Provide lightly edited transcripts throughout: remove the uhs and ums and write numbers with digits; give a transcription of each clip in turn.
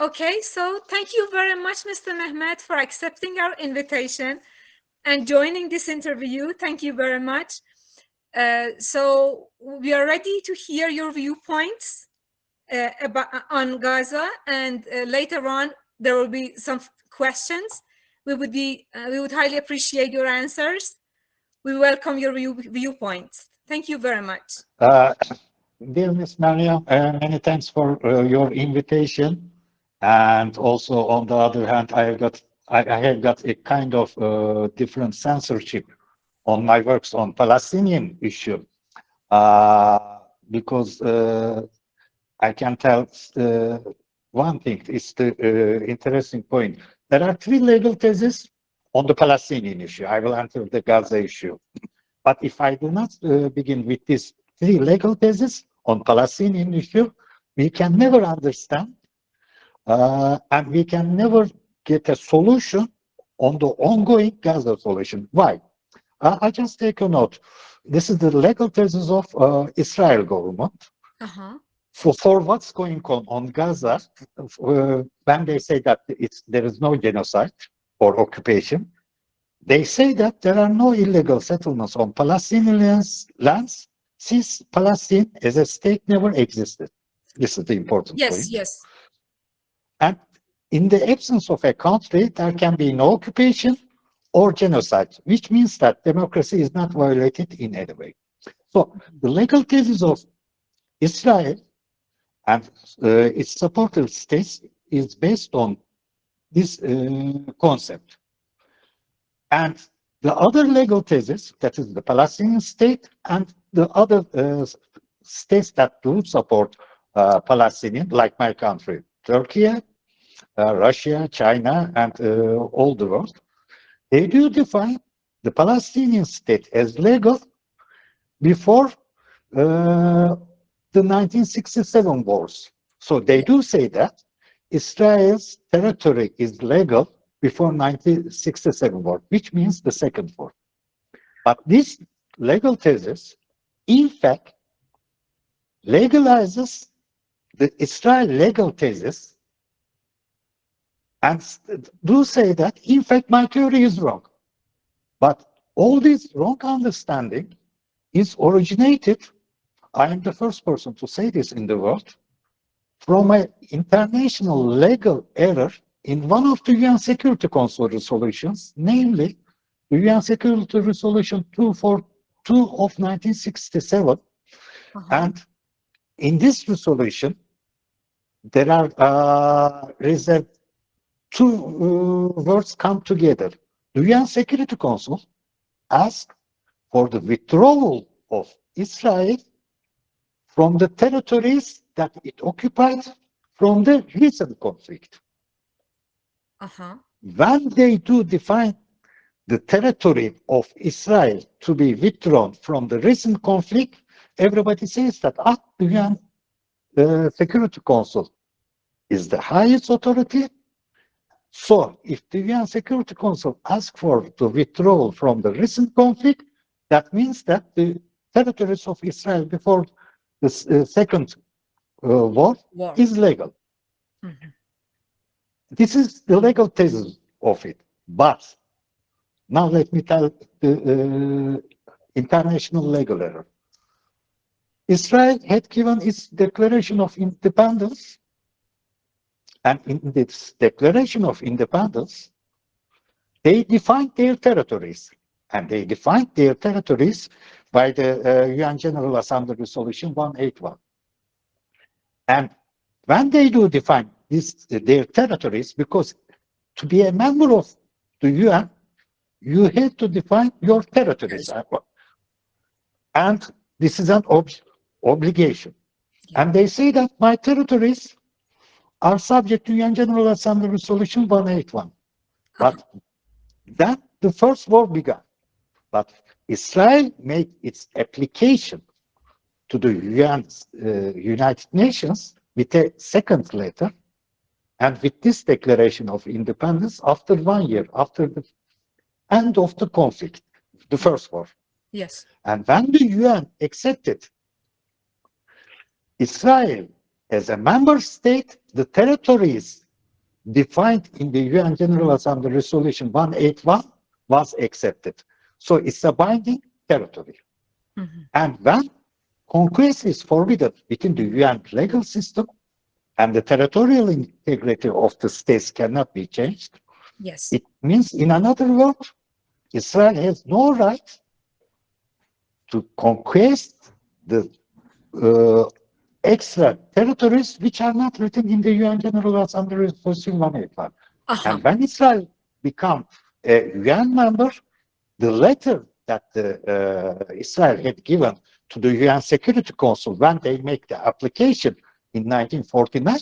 Okay, so thank you very much, Mr. Mehmet, for accepting our invitation and joining this interview. Thank you very much. So we are ready to hear your viewpoints on Gaza, and later on there will be some questions. We would highly appreciate your answers. We welcome your viewpoints. Thank you very much. Dear Miss Mariam, many thanks for your invitation. And also, on the other hand, I have got a kind of different censorship on my works on Palestinian issue, because I can tell one thing is the interesting point. There are three legal theses on the Palestinian issue. I will enter the Gaza issue. But if I do not begin with these three legal theses on Palestinian issue, we can never understand and we can never get a solution on the ongoing Gaza solution. Why? I just take a note. This is the legal thesis of Israel government. For what's going on Gaza, when they say that there is no genocide or occupation, they say that there are no illegal settlements on Palestinian lands since Palestine as a state never existed. This is the important point. Yes. And in the absence of a country, there can be no occupation or genocide, which means that democracy is not violated in any way. So the legal thesis of Israel and its supporter states is based on this concept. And the other legal thesis, that is the Palestinian state and the other states that do support Palestinian, like my country, Turkey, Russia, China, and all the world, they do define the Palestinian state as legal before the 1967 wars. So they do say that Israel's territory is legal before 1967 war, which means the second war. But this legal thesis, in fact, legalizes the Israel legal thesis and do say that, in fact, my theory is wrong. But all this wrong understanding is originated, I am the first person to say this in the world, from an international legal error in one of the UN Security Council resolutions, namely the UN Security Resolution 242 of 1967. And in this resolution, there are reserved two words come together. The UN Security Council asked for the withdrawal of Israel from the territories that it occupied from the recent conflict. When they do define the territory of Israel to be withdrawn from the recent conflict, everybody says that the UN Security Council is the highest authority. So if the UN Security Council asks for the withdrawal from the recent conflict, that means that the territories of Israel before the second war is legal. This is the legal thesis of it. But now let me tell the international legal error. Israel had given its declaration of independence, and in this declaration of independence, they defined their territories, and they defined their territories by the UN General Assembly Resolution 181. And when they do define their territories, because to be a member of the UN, you have to define your territories. And this is an obligation. And they say that my territories are subject to UN General Assembly Resolution 181. But then the first war began. But Israel made its application to the United Nations with a second letter, and with this declaration of independence after 1 year, after the end of the conflict, the first war. Yes. And when the UN accepted Israel as a member state, the territories defined in the UN General Assembly Resolution 181 was accepted. So it's a binding territory. And when conquest is forbidden within the UN legal system and the territorial integrity of the states cannot be changed, Yes. it means, in another word, Israel has no right to conquest the extra territories which are not written in the UN General Assembly Resolution 181. And when Israel becomes a UN member, the letter that Israel had given to the UN Security Council when they make the application in 1949,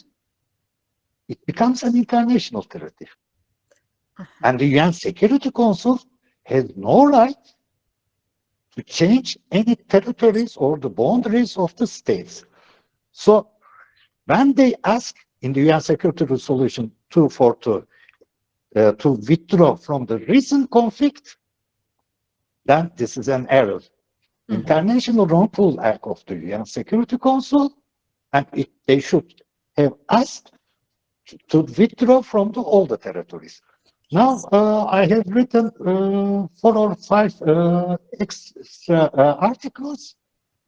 it becomes an international treaty. And the UN Security Council has no right to change any territories or the boundaries of the states. So when they ask in the UN Security Resolution 242 to withdraw from the recent conflict, then this is an error. International wrongful act of the UN Security Council, and they should have asked to withdraw from all the territories. Now, I have written 4 or 5 extra articles.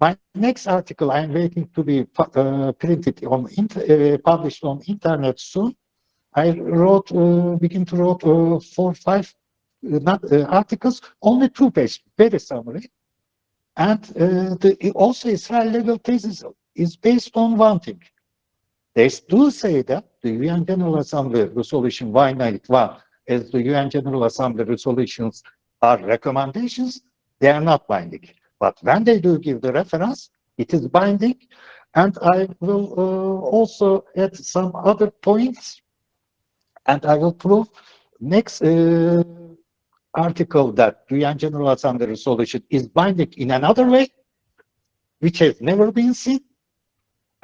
My next article, I am waiting to be printed on, published on internet soon. I wrote, begin to write 4 or 5 articles, only 2 pages, very summary. And also Israel legal thesis is based on one thing. They do say that the UN General Assembly Resolution 191, as the UN General Assembly resolutions are recommendations, they are not binding. But when they do give the reference, it is binding. And I will also add some other points, and I will prove next article that the UN General Assembly resolution is binding in another way, which has never been seen.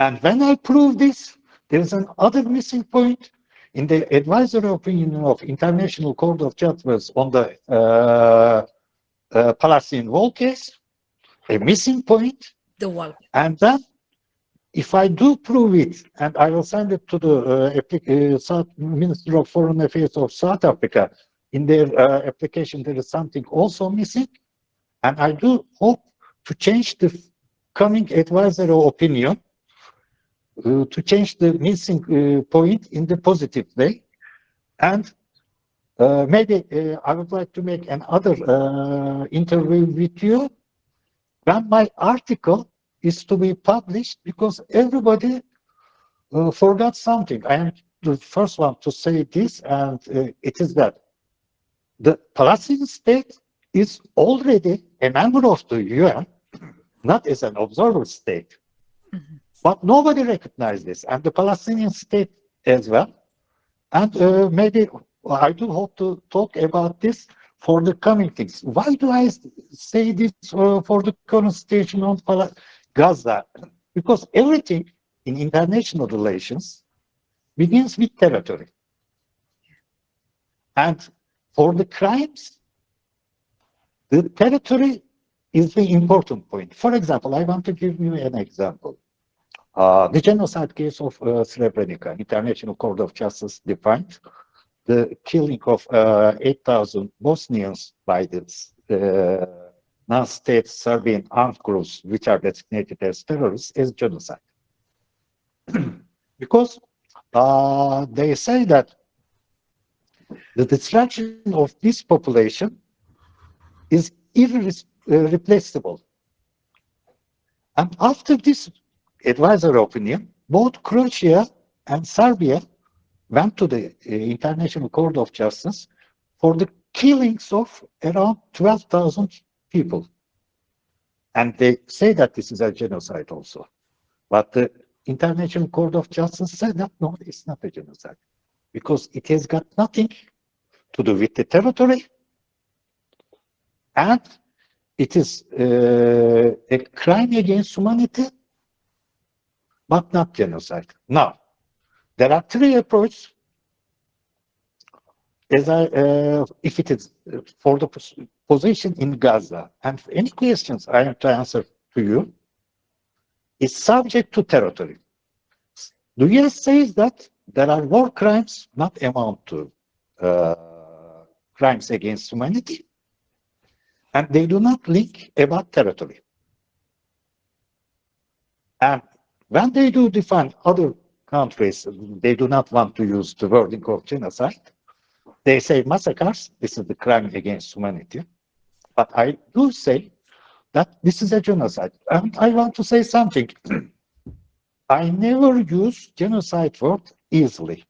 And when I prove this, there is another missing point in the advisory opinion of International Court of Justice on the Palestinian wall case, a missing point. The wall. And then, if I do prove it, and I will send it to the Minister of Foreign Affairs of South Africa, in their application, there is something also missing. And I do hope to change the coming advisory opinion to change the missing point in the positive way. And maybe I would like to make another interview with you when my article is to be published, because everybody forgot something. I am the first one to say this, and it is that the Palestinian state is already a member of the UN, not as an observer state. But nobody recognized this, and the Palestinian state as well. And maybe I do hope to talk about this for the coming things. Why do I say this for the current situation on Gaza? Because everything in international relations begins with territory. And for the crimes, the territory is the important point. For example, I want to give you an example. The genocide case of Srebrenica, International Court of Justice defined the killing of 8,000 Bosnians by the non-state Serbian armed groups, which are designated as terrorists, as genocide. Because they say that the destruction of this population is irreplaceable. And after this advisory opinion, both Croatia and Serbia went to the International Court of Justice for the killings of around 12,000 people. And they say that this is a genocide also. But the International Court of Justice said that no, it's not a genocide, because it has got nothing to do with the territory, and it is a crime against humanity, but not genocide. Now, there are 3 approaches. As if it is for the position in Gaza, and any questions I have to answer to you, is subject to territory. The US says that there are war crimes not amount to uh, crimes against humanity, and they do not link about territory. And when they do define other countries, they do not want to use the wording of genocide. They say massacres, this is the crime against humanity. But I do say that this is a genocide. And I want to say something. I never use genocide word easily.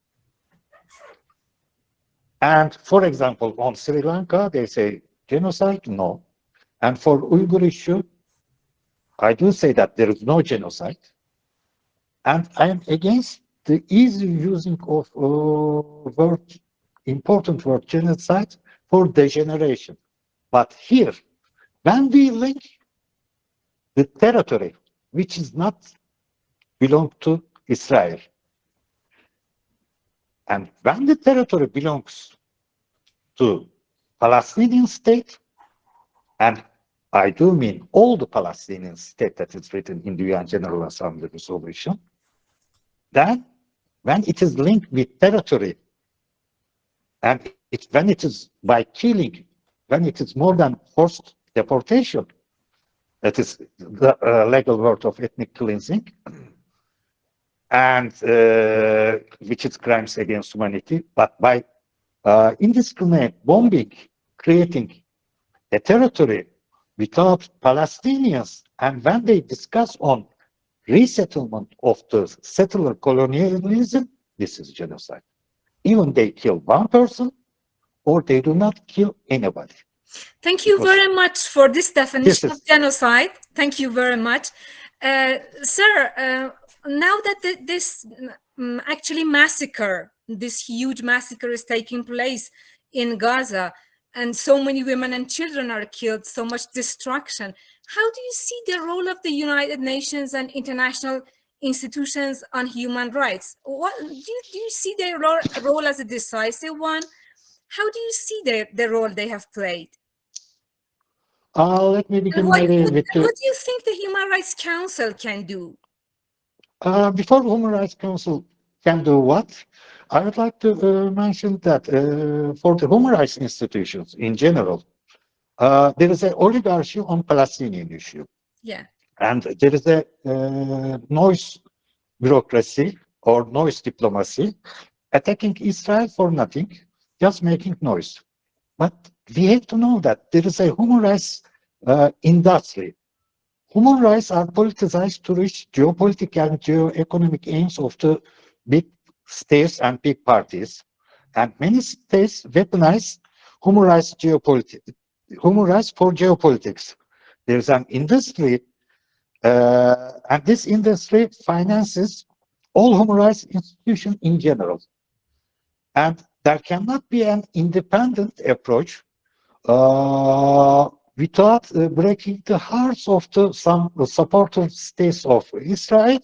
And for example, on Sri Lanka, they say genocide, no. And for Uyghur issue, I do say that there is no genocide. And I am against the easy using of word, important word genocide for degeneration. But here, when we link the territory, which is not belong to Israel, and when the territory belongs to Palestinian state, and I do mean all the Palestinian state that is written in the UN General Assembly resolution, then when it is linked with territory, and when it is by killing, when it is more than forced deportation, that is the legal word of ethnic cleansing, and which is crimes against humanity, but by indiscriminate bombing, creating a territory without Palestinians, and when they discuss on resettlement of the settler colonialism, this is genocide. Even they kill one person, or they do not kill anybody. Thank you Because very much for this definition this of is genocide. Thank you very much. Sir, now that this actually massacre, this huge massacre is taking place in Gaza, and so many women and children are killed, so much destruction, how do you see the role of the United Nations and international institutions on human rights? What do you see their role as a decisive one? How do you see the role they have played? let me And begin maybe with what do you think the Human Rights Council can do? before Human Rights Council can do what? I would like to mention that for the human rights institutions in general, there is an oligarchy on Palestinian issue. Yeah. And there is a noise bureaucracy or noise diplomacy attacking Israel for nothing, just making noise. But we have to know that there is a human rights industry. Human rights are politicized to reach geopolitical and geo-economic aims of the big states and big parties. And many states weaponize human rights human rights for geopolitics. There's an industry, and this industry finances all human rights institutions in general. And there cannot be an independent approach without breaking the hearts of some supporter states of Israel.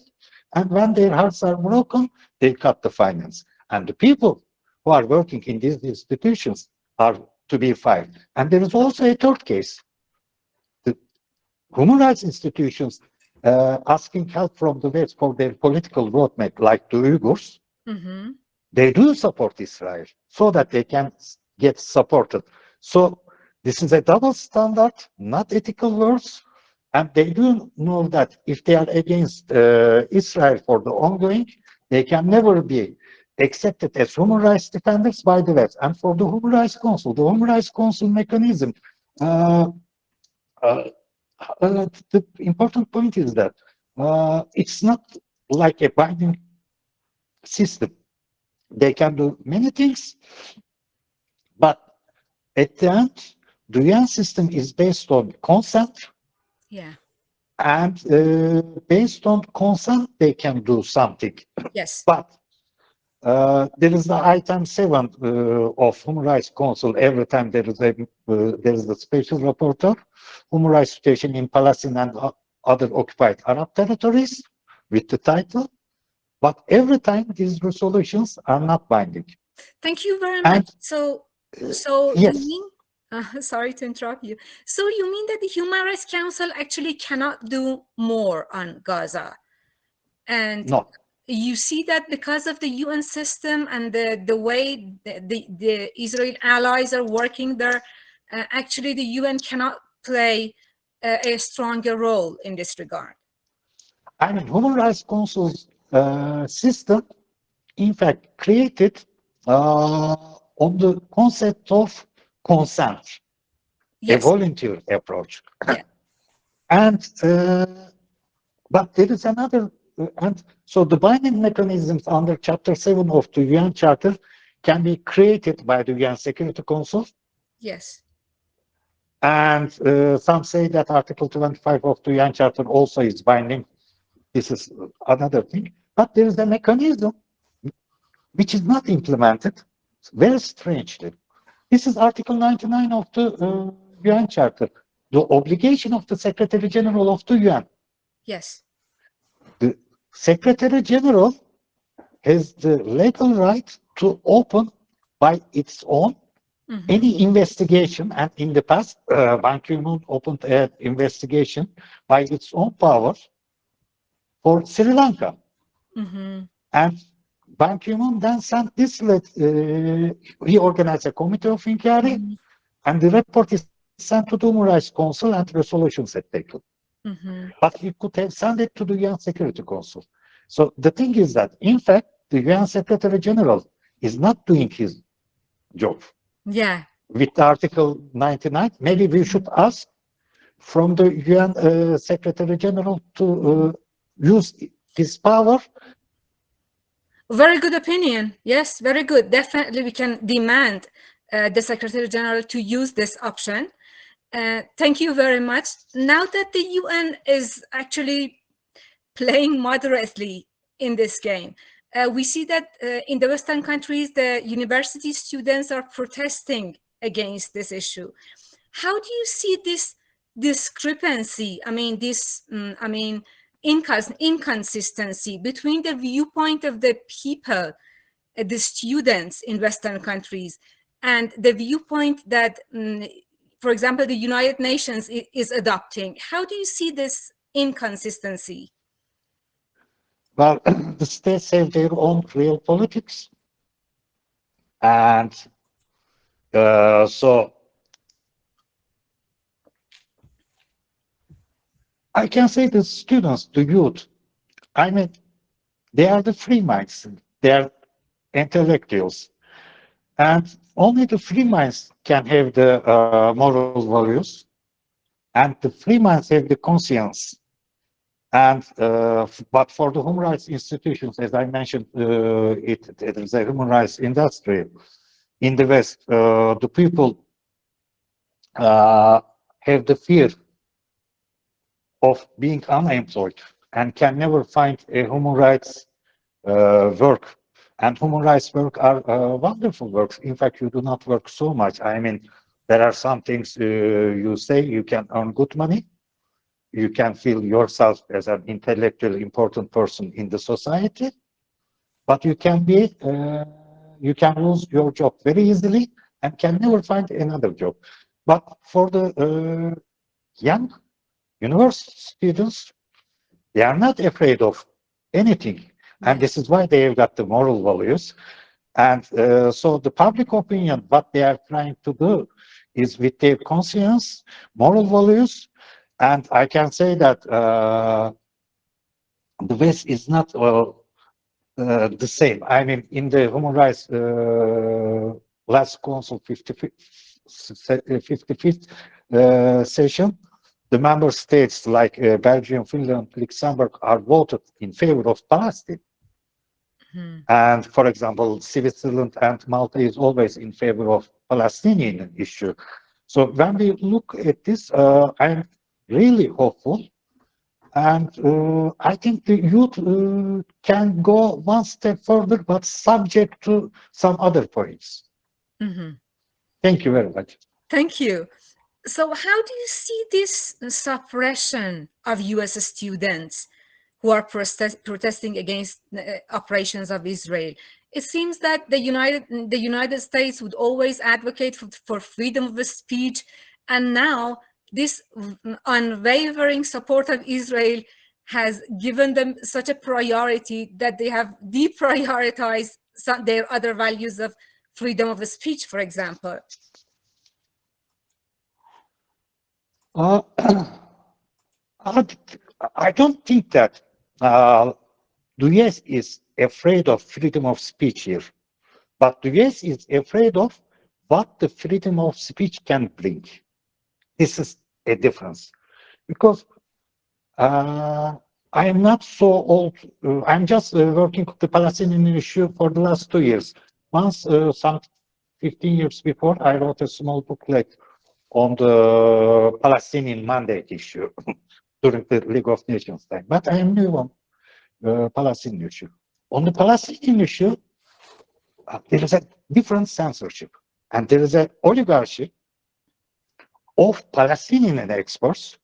And when their hearts are broken, they cut the finance. And the people who are working in these institutions are to be fired. And there is also a third case. The human rights institutions asking help from the West for their political roadmap, like the Uyghurs, they do support Israel so that they can get supported. So this is a double standard, not ethical words. And they do know that if they are against Israel for the ongoing, they can never be accepted as human rights defenders by the West. And for the Human Rights Council, the Human Rights Council mechanism, uh, uh, the important point is that it's not like a binding system. They can do many things, but at the end, the UN system is based on consent. Yeah. And based on consent, they can do something. Yes. But there is the item 7 of Human Rights Council. Every time there is a special rapporteur, human rights situation in Palestine and other occupied Arab territories, with the title. But every time these resolutions are not binding. Thank you very much. And So you yes, mean, sorry to interrupt you. So you mean that the Human Rights Council actually cannot do more on Gaza? And no. you see that because of the UN system and the way the Israel allies are working there, actually the UN cannot play a stronger role in this regard. I mean, Human Rights Council's system, in fact, created on the concept of consent, a Yes. volunteer approach. Yeah. And but there is another, and so the binding mechanisms under Chapter 7 of the UN Charter can be created by the UN Security Council. Yes. And some say that Article 25 of the UN Charter also is binding. This is another thing. But there is a mechanism which is not implemented very strangely. This is Article 99 of the UN Charter, the obligation of the Secretary General of the UN. Yes. The Secretary General has the legal right to open by its own any investigation, and in the past, Ban Ki-moon opened an investigation by its own power for Sri Lanka. And Ban Ki-moon then sent this, he organized a committee of inquiry, and the report is sent to the Human Rights Council and resolutions are taken. But he could have sent it to the UN Security Council. So the thing is that, in fact, the UN Secretary General is not doing his job. Yeah. With Article 99, maybe we should ask from the UN Secretary General to use his power. Very good opinion. Yes, very good. Definitely, we can demand the Secretary General to use this option. Thank you very much. Now that the UN is actually playing moderately in this game, we see that in the Western countries, the university students are protesting against this issue. How do you see this discrepancy? I mean, inconsistency between the viewpoint of the people, the students in Western countries, and the viewpoint that, for example, the United Nations is adopting. How do you see this inconsistency? Well, the states have their own real politics. And so I can say the students, the youth, I mean, they are the free minds, they are intellectuals. And only the free minds can have the moral values, and the free minds have the conscience. And but for the human rights institutions, as I mentioned, it is a human rights industry in the West. The people have the fear of being unemployed and can never find a human rights work. And human rights work are wonderful works. In fact, you do not work so much. I mean, there are some things you say you can earn good money. You can feel yourself as an intellectually important person in the society, but you can be, you can lose your job very easily and can never find another job. But for the young university students, they are not afraid of anything. And this is why they have got the moral values. And so the public opinion, what they are trying to do is with their conscience, moral values. And I can say that the West is not the same. I mean, in the human rights last council 55th session, the member states like Belgium, Finland, Luxembourg are voted in favor of Palestine. And for example, Switzerland and Malta is always in favor of Palestinian issue. So when we look at this, I'm really hopeful. And I think the youth can go one step further, but subject to some other points. Thank you very much. Thank you. So how do you see this suppression of US students who are protesting against operations of Israel? It seems that the United States would always advocate for freedom of speech, and now this unwavering support of Israel has given them such a priority that they have deprioritized their other values of freedom of speech, for example? Uh, I don't think that the US is afraid of freedom of speech here, but the US is afraid of what the freedom of speech can bring. This is a difference because I am not so old. I'm just working with the Palestinian issue for the last 2 years. Once, some 15 years before, I wrote a small booklet on the Palestinian mandate issue during the League of Nations time. But I am new on the Palestinian issue. On the Palestinian issue, there is a different censorship, and there is an oligarchy of Palestinian experts,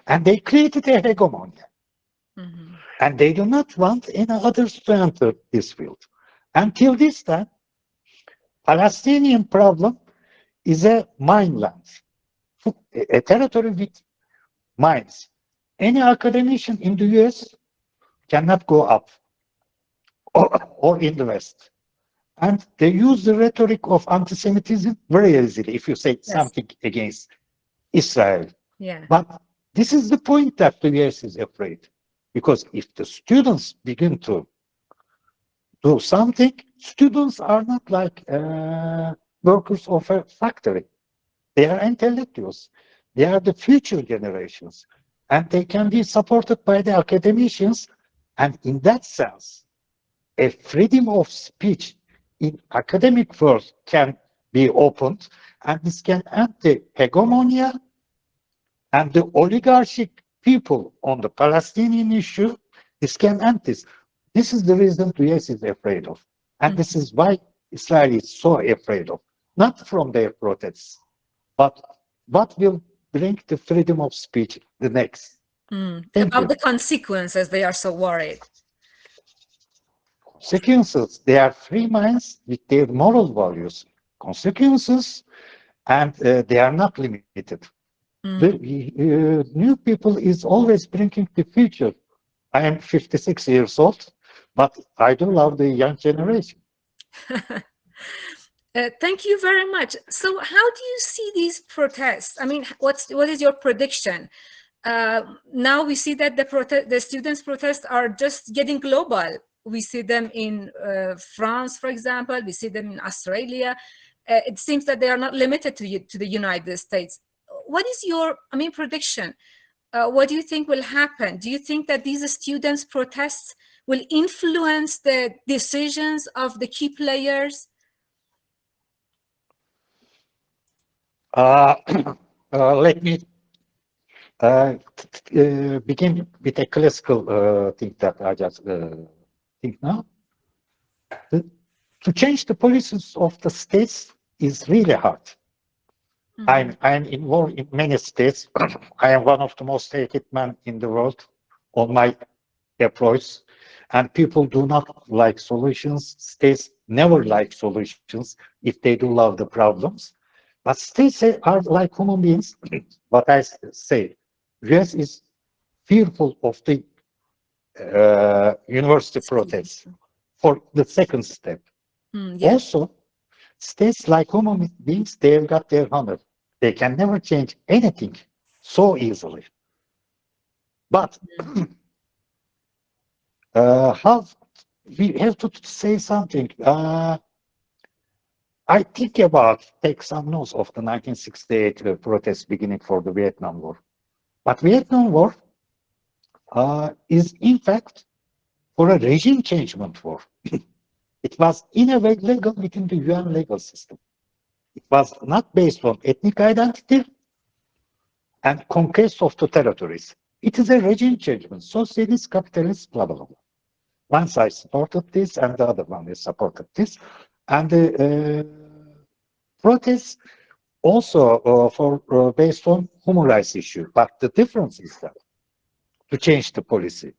and they created a hegemony. Mm-hmm. And they do not want any others to enter this field. Until this time, Palestinian problem is a mineland, a territory with mines. Any academician in the US cannot go up or in the West. And they use the rhetoric of anti-Semitism very easily if you say something against Israel. Yeah. But this is the point that the US is afraid. Because if the students begin to do something, students are not like workers of a factory. They are intellectuals. They are the future generations. And they can be supported by the academicians. And in that sense, a freedom of speech in academic world can be opened. And this can end the hegemonia and the oligarchic people on the Palestinian issue. This can end this. This is the reason the US is afraid of. And this is why Israel is so afraid of. Not from their protests, but what will bring the freedom of speech the next. About the consequences, they are so worried. Consequences, they are free minds with their moral values. Consequences, and they are not limited. The new people is always bringing the future. I am 56 years old, but I do love the young generation. Thank you very much. So how do you see these protests? I mean, what is your prediction? Now we see that the students' protests are just getting global. We see them in France, for example. We see them in Australia. It seems that they are not limited to the United States. What is your, prediction? What do you think will happen? Do you think that these students' protests will influence the decisions of the key players? Let me begin with a classical thing that I just think now. To change the policies of the states is really hard. I'm involved in many states. I am one of the most hated men in the world on my approach, and people do not like solutions. States never like solutions if they do love the problems. But states are like human beings. What I say, US is fearful of the university protests for the second step. Also, states like human beings, they've got their honor. They can never change anything so easily. But how we have to say something. I think about, take some notes of the 1968 protests beginning for the Vietnam War. But Vietnam War is in fact for a regime changement war. It was in a way legal within the UN legal system. It was not based on ethnic identity and conquest of the territories. It is a regime changement, socialist, capitalist, blah, blah, blah. One side supported this and the other one is supported this. And the protests also for based on human rights issue. But the difference is that to change the policy.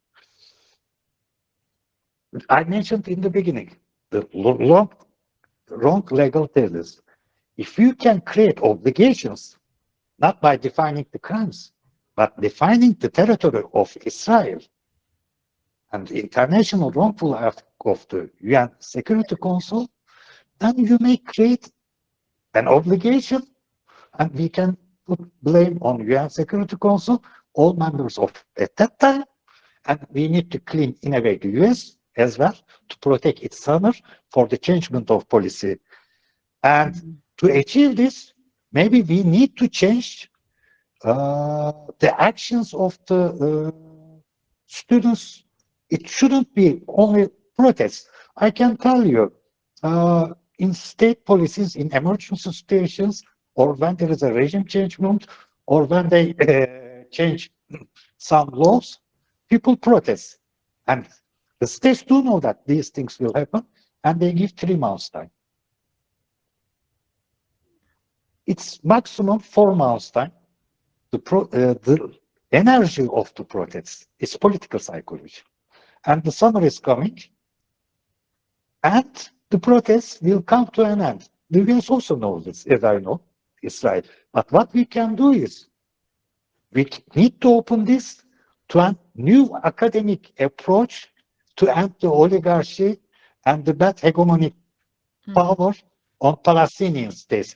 I mentioned in the beginning, the wrong legal thesis. If you can create obligations, not by defining the crimes, but defining the territory of Israel, and international wrongful act of the UN Security Council, then you may create an obligation, and we can put blame on UN Security Council, all members of at that time, and we need to clean in a way the US as well to protect its honor for the changement of policy. And to achieve this, maybe we need to change the actions of the students. It shouldn't be only protests. I can tell you, in state policies, in emergency situations, or when there is a regime changement, or when they change some laws, people protest. And the states do know that these things will happen, and they give 3 months time. It's maximum 4 months time. The energy of the protests is political psychology. And the summer is coming, and the protests will come to an end. The US also knows this, as I know, Israel. But what we can do is, we need to open this to a new academic approach to end the oligarchy and the bad hegemonic power on Palestinian states.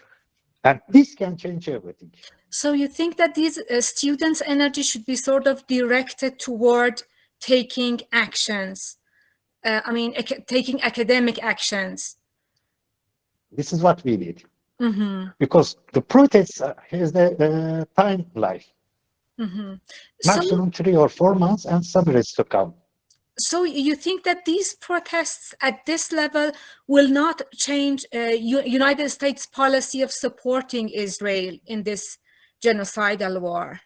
And this can change everything. So you think that these students' energy should be sort of directed toward taking actions? Taking academic actions. This is what we need. Because the protests has the time life. Maximum 3 or 4 months, and summer is to come. So you think that these protests at this level will not change United States policy of supporting Israel in this genocidal war?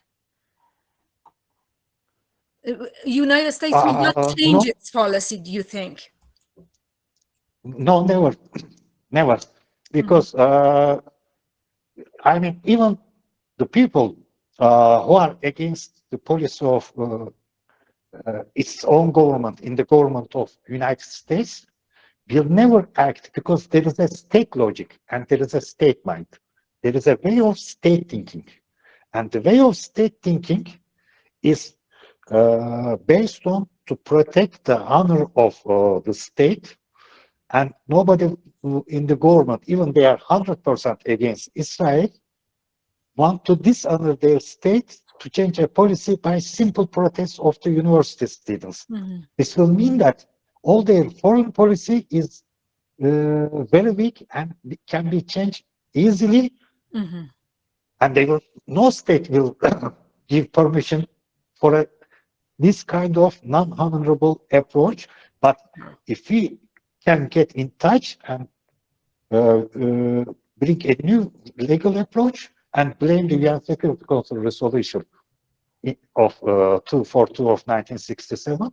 United States will not change its policy, do you think? No, never. Never. Because, I mean, even the people who are against the policy of its own government, in the government of United States, will never act, because there is a state logic and there is a state mind. There is a way of state thinking. And the way of state thinking is based on to protect the honor of the state, and nobody in the government, even they are 100% against Israel, want to dishonor their state to change a policy by simple protest of the university students. This will mean that all their foreign policy is very weak and can be changed easily, and they will, no state will give permission for this kind of non-honorable approach. But if we can get in touch and bring a new legal approach and blame the UN Security Council resolution of 242 of 1967,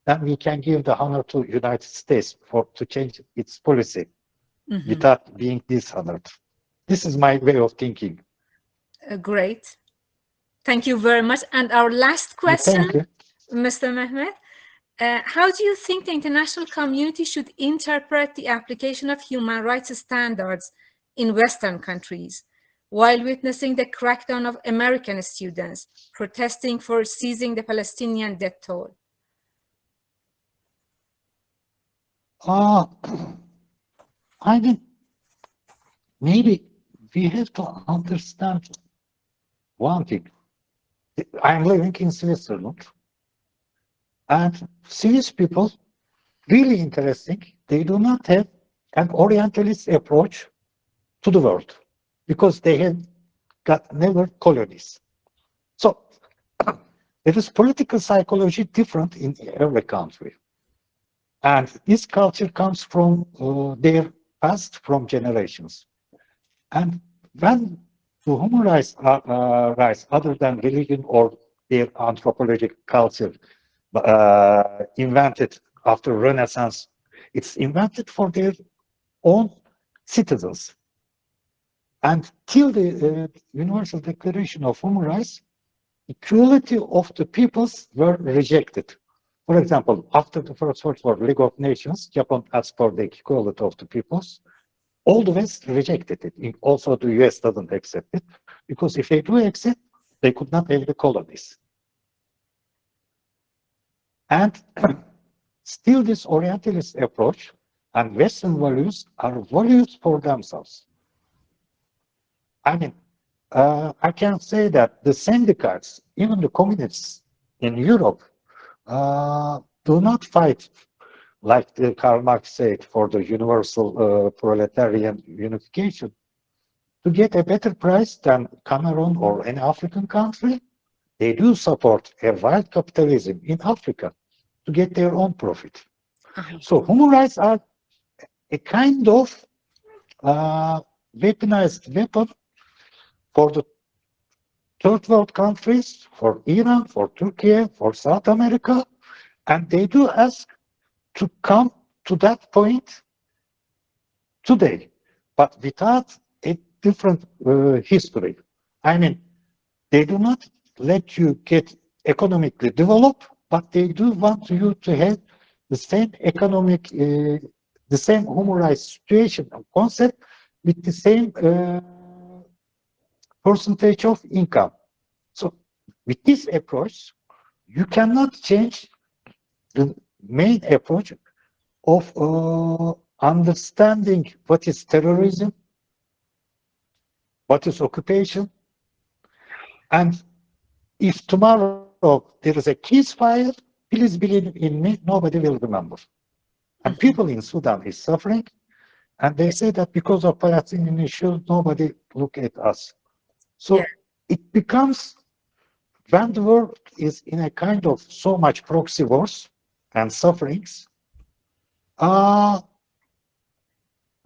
then we can give the honor to United States to change its policy without being dishonored. This is my way of thinking. Great. Thank you very much. And our last question, Mr. Mehmet, how do you think the international community should interpret the application of human rights standards in Western countries while witnessing the crackdown of American students protesting for seizing the Palestinian death toll? I mean, maybe we have to understand one thing. I'm living in Switzerland, and Swiss people, really interesting, they do not have an Orientalist approach to the world, because they have got never colonies. So there is political psychology different in every country. And this culture comes from their past, from generations. And when the human rights other than religion or their anthropological culture invented after Renaissance, it's invented for their own citizens. And till the Universal Declaration of Human Rights, equality of the peoples were rejected. For example, after the First World War, League of Nations, Japan asked for the equality of the peoples. All the West rejected it. Also, the US doesn't accept it, because if they do accept, they could not have the colonies. And still this Orientalist approach and Western values are values for themselves. I mean, I can say that the syndicats, even the communists in Europe, do not fight like Karl Marx said for the universal proletarian unification to get a better price than Cameroon or any African country. They do support a wild capitalism in Africa to get their own profit. Uh-huh. So human rights are a kind of weaponized weapon for the third world countries, for Iran, for Turkey, for South America, and they do ask to come to that point today, but without a different history. I mean, they do not let you get economically developed, but they do want you to have the same economic, the same human rights situation and concept with the same percentage of income. So with this approach, you cannot change the main approach of understanding what is terrorism, what is occupation, and if tomorrow there is a ceasefire, please believe in me, nobody will remember. And Mhm. people in Sudan is suffering, and they say that because of Palestinian issue, nobody look at us. Yeah. So it becomes when the world is in a kind of so much proxy wars and sufferings, uh,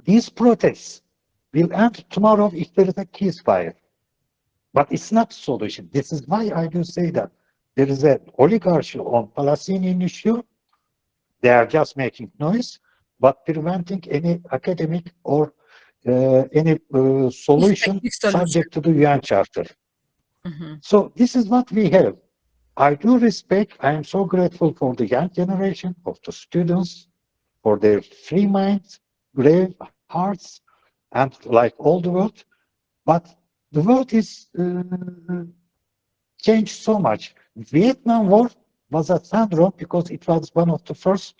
these protests will end tomorrow if there is a ceasefire. But it's not a solution. This is why I do say that there is an oligarchy on Palestinian issue. They are just making noise, but preventing any academic or any solution Effective solution. subject to the UN Charter. Mhm. So this is what we have. I do respect, I am so grateful for the young generation of the students, for their free minds, brave hearts, and like all the world. But the world is changed so much. Vietnam War was a syndrome because it was one of the first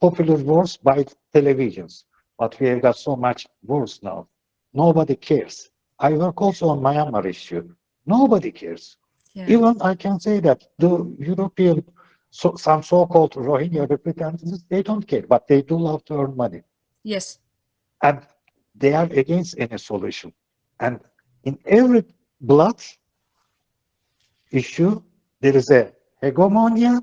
popular wars by televisions. But we have got so much wars now. Nobody cares. I work also on Myanmar issue. Nobody cares. Yeah. Even I can say that the European, some so-called Rohingya representatives, they don't care, but they do love to earn money. Yes. And they are against any solution. And in every blood issue, there is a hegemonia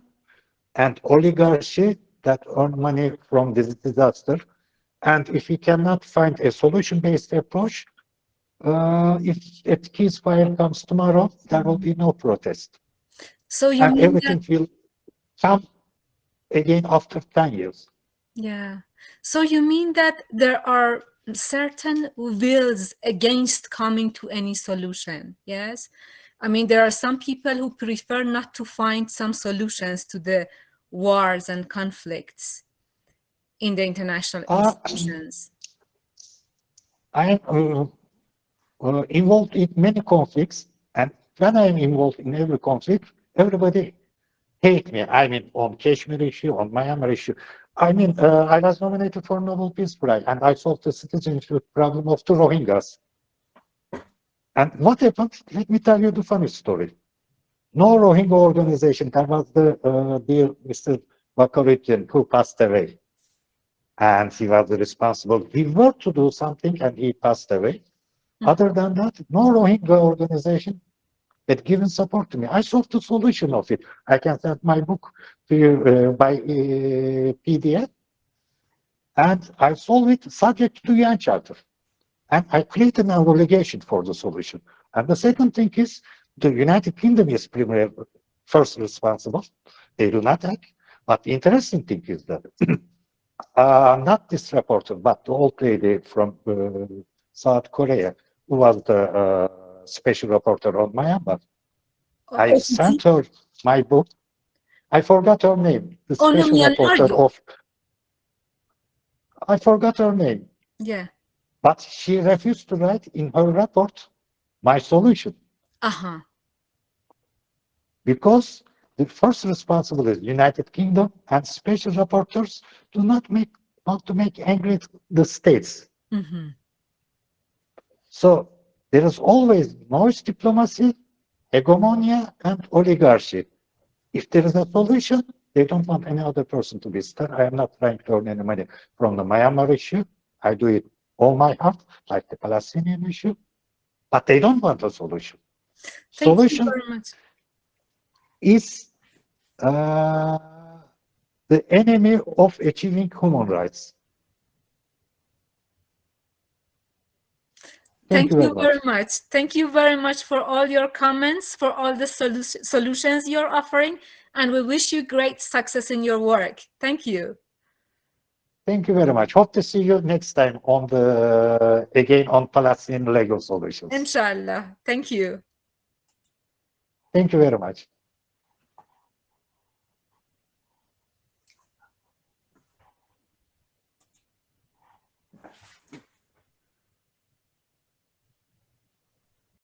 and oligarchy that earn money from this disaster. And if we cannot find a solution-based approach, if a ceasefire comes tomorrow, there will be no protest. So you And mean that, everything will come again after 10 years. yeah. So you mean that there are certain wills against coming to any solution, yes? I mean, there are some people who prefer not to find some solutions to the wars and conflicts in the international Uh, institutions. I am involved in many conflicts, and when I am involved in every conflict, everybody hate me. I mean, on Kashmir issue, on Myanmar issue. I mean, I was nominated for Nobel Peace Prize, and I solved the citizenship problem of the Rohingyas. And what happened? Let me tell you the funny story. No Rohingya organization. There was the dear Mr. Bakaruddin who passed away, and he was responsible. He worked to do something, and he passed away. Mhm. Other than that, no Rohingya organization had given support to me. I solved the solution of it. I can send my book to you by PDF, and I solve it subject to the UN Charter. And I created an obligation for the solution. And the second thing is the United Kingdom is first responsible. They do not act. But the interesting thing is that not this reporter, but the old lady from South Korea, who was the special reporter on Myanmar. I OPT? sent her my book. I forgot her name. The Oh, no, special Myanmar. reporter of, I forgot her name. Yeah. But she refused to write in her report my solution Uh-huh. because the first responsibility, United Kingdom and special rapporteurs do not want to make angry the states. So there is always noise diplomacy, hegemonia, and oligarchy. If there is a solution, they don't want any other person to be star. I am not trying to earn any money from the Myanmar issue. I do it all my heart, like the Palestinian issue. But they don't want a solution. Thank you Solution very much. is the enemy of achieving human rights. Thank you very much. Thank you very much for all your comments, for all the solutions you're offering, and we wish you great success in your work. Thank you. Thank you very much. Hope to see you next time on again on Palestinian legal solutions. Inshallah. Thank you. Thank you very much.